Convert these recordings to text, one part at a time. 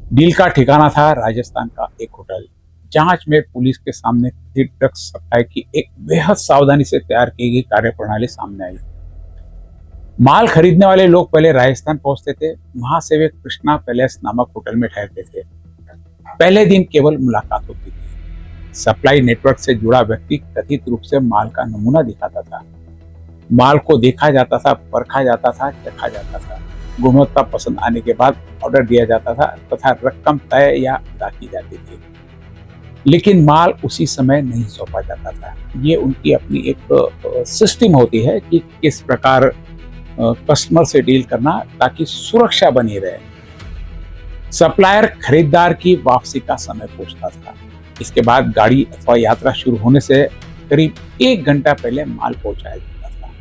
Deal का ठिकाना था राजस्थान का एक होटल। जांच में पुलिस के सामने ड्रग्स सप्लाई की एक बेहद सावधानी से तैयार की गई कार्यप्रणाली सामने आई। माल खरीदने वाले लोग पहले राजस्थान पहुंचते थे। वहां से वे कृष्णा पैलेस नामक होटल में ठहरते थे। पहले दिन केवल मुलाकात होती थी। सप्लाई नेटवर्क से जुड़ा व्यक्ति कथित रूप से माल का नमूना दिखाता था। माल को देखा जाता था, परखा जाता था, चखा जाता था। गुणवत्ता पसंद आने के बाद ऑर्डर दिया जाता था तथा रकम तय या अदा की जाती थी। लेकिन माल उसी समय नहीं सौंपा जाता था। ये उनकी अपनी एक सिस्टम होती है कि किस प्रकार कस्टमर से डील करना ताकि सुरक्षा बनी रहे। सप्लायर खरीदार की वापसी का समय पूछता था। इसके बाद गाड़ी अथवा यात्रा शुरू होने से करीब 1 घंटा पहले माल पहुंचाया जाता था।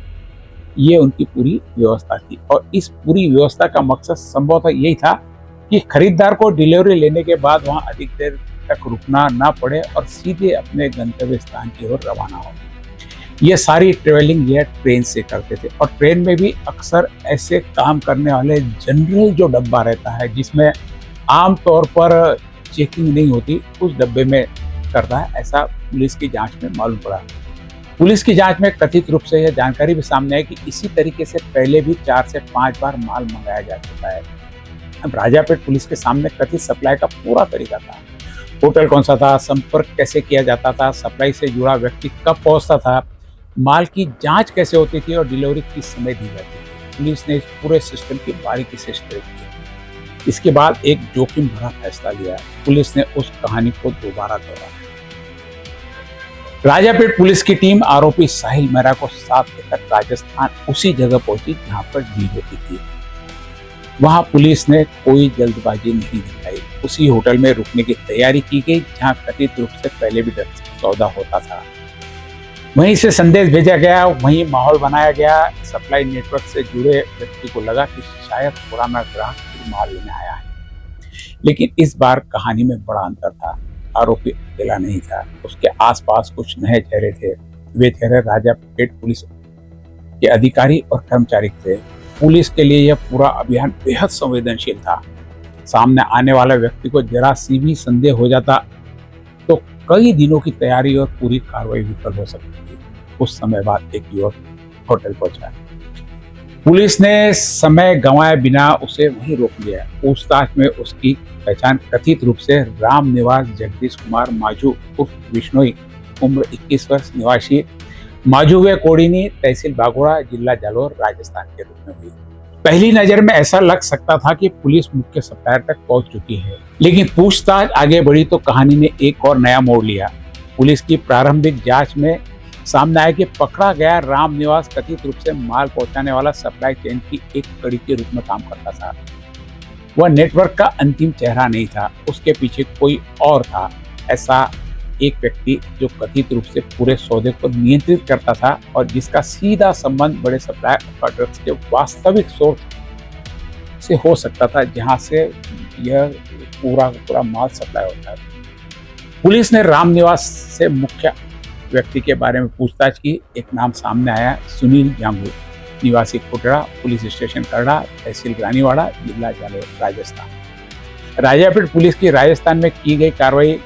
ये उनकी पूरी व्यवस्था थी और इस पूरी व्यवस्था का मकसद संभवतः यही था कि खरीदार को डिलीवरी लेने के बाद वहां अधिक देर तक रुकना ना पड़े और सीधे अपने गंतव्य स्थान की ओर रवाना हो। ये सारी ट्रेवलिंग यह ट्रेन से करते थे और ट्रेन में भी अक्सर ऐसे काम करने वाले जनरल जो डब्बा रहता है जिसमें आमतौर पर चेकिंग नहीं होती, उस डब्बे में करता है, ऐसा पुलिस की जांच में मालूम पड़ा। पुलिस की जांच में कथित रूप से यह जानकारी भी सामने आई कि इसी तरीके से पहले भी 4 से 5 बार माल मंगाया जा चुका है। अब राजापेट पुलिस के सामने कथित सप्लाई का पूरा तरीका था। होटल कौन सा था, संपर्क कैसे किया जाता था, सप्लाई से जुड़ा व्यक्ति कब पहुंचता था, माल की जांच कैसे होती थी और डिलीवरी किस समय दी जाती थी। पुलिस ने इस पूरे सिस्टम की बारीकी से स्टडी की। इसके बाद एक जोखिम भरा फैसला लिया। पुलिस ने उस कहानी को दोबारा दोहराया। राजापेट पुलिस की टीम आरोपी साहिल मेहरा को साथ लेकर राजस्थान उसी जगह पहुंची जहां पर डील होती थी। वहां पुलिस ने कोई जल्दबाजी नहीं दिखाई। उसी होटल में रुकने की तैयारी की गई जहां कथित रूप से पहले भी सौदा होता था। वहीं से संदेश भेजा गया, वहीं माहौल बनाया गया। सप्लाई नेटवर्क से जुड़े व्यक्ति को लगा कि शायद पुराना ग्राहक फिर माल लेने आया है। लेकिन इस बार कहानी में बड़ा अंतर था। आरोपी अकेला नहीं था, उसके आसपास कुछ नए चेहरे थे। वे चेहरे राजापेट पुलिस के अधिकारी और कर्मचारी थे। पुलिस के लिए यह पूरा अभियान बेहद संवेदनशील था। सामने आने वाले व्यक्ति को जरा सी भी संदेह हो जाता तो कई दिनों की तैयारी और पूरी कार्रवाई विफल हो सकती थी। कुछ समय बाद एक युवक होटल पहुंचा। पुलिस ने समय गंवाए बिना उसे वहीं रोक लिया। पूछताछ में उसकी पहचान कथित रूप से राम निवास जगदीश कुमार माजू उर्फ विश्नोई, उम्र 21 वर्ष, निवासी माजूवे कोडिनी, तहसील बागोड़ा, जिला जालोर, राजस्थान के रूप में हुई। पहली नजर में ऐसा लग सकता था कि पुलिस मुख्य सप्लायर तक पहुंच चुकी है, लेकिन पूछताछ आगे बढ़ी तो कहानी ने एक और नया मोड़ लिया। पुलिस की प्रारंभिक जांच में सामने आया कि पकड़ा गया राम निवास कथित रूप से माल पहुंचाने वाला सप्लाई चेन की एक कड़ी के रूप में काम करता था। वह नेटवर्क का अंतिम चेहरा नहीं था, उसके पीछे कोई और था। ऐसा एक व्यक्ति जो कथित रूप से पूरे सौदे को नियंत्रित करता था और जिसका सीधा संबंध बड़े सप्लायर और ड्रग्स के वास्तविक सोर्स से हो सकता था, जहां से यह पूरा माल सप्लाई होता है। पुलिस ने राम निवास से मुख्य व्यक्ति के बारे में पूछताछ की। एक नाम सामने आया, सुनील जांगू, निवासी कोटड़ा, पुलिस स्टेशन करड़ा, तहसील रानीवाड़ा, जिला जालोर, राजस्थान। राजापेट पुलिस की राजस्थान में की गई कार्रवाई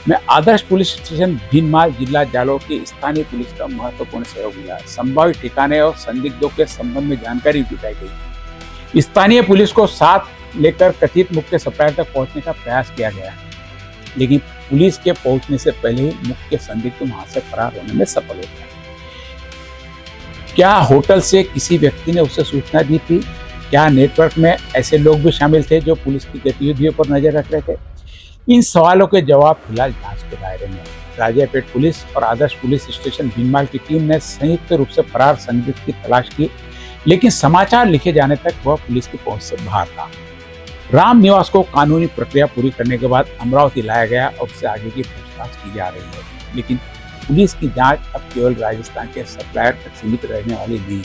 में आदर्श पुलिस स्टेशन भीनमाल, जिला जालोर की स्थानीय पुलिस का महत्वपूर्ण सहयोग मिला। संभावित ठिकाने और संदिग्धों के संबंध में जानकारी जुटाई गई। स्थानीय पुलिस को साथ लेकर कथित मुख्य सप्लायर तक पहुंचने का प्रयास किया गया, लेकिन पुलिस के पहुंचने से पहले ही मुख्य संदिग्ध वहां से फरार होने में सफल हो गया। क्या होटल से किसी व्यक्ति ने उसे सूचना दी थी? क्या नेटवर्क में ऐसे लोग भी शामिल थे जो पुलिस की गतिविधियों पर नजर रख रहे थे? इन सवालों के जवाब फिलहाल जांच के दायरे में। राजापेट पुलिस और आदर्श पुलिस स्टेशन भीनमाल की टीम ने संयुक्त रूप से फरार संदिग्ध की तलाश की, लेकिन समाचार लिखे जाने तक वह पुलिस की पहुंच से बाहर था। राम निवास को कानूनी प्रक्रिया पूरी करने के बाद अमरावती लाया गया और उससे आगे की पूछताछ की जा रही है, लेकिन पुलिस की जांच अब केवल राजस्थान के सप्लायर तक सीमित रहने वाली नहीं।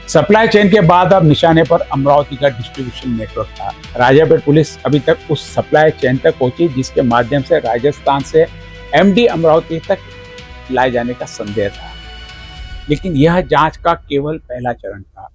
सप्लाई चेन के बाद अब निशाने पर अमरावती का डिस्ट्रीब्यूशन नेटवर्क था। राजापेट पुलिस अभी तक उस सप्लाई चेन तक पहुंची जिसके माध्यम से राजस्थान से एमडी अमरावती तक लाए जाने का संदेह था, लेकिन यह जांच का केवल पहला चरण था।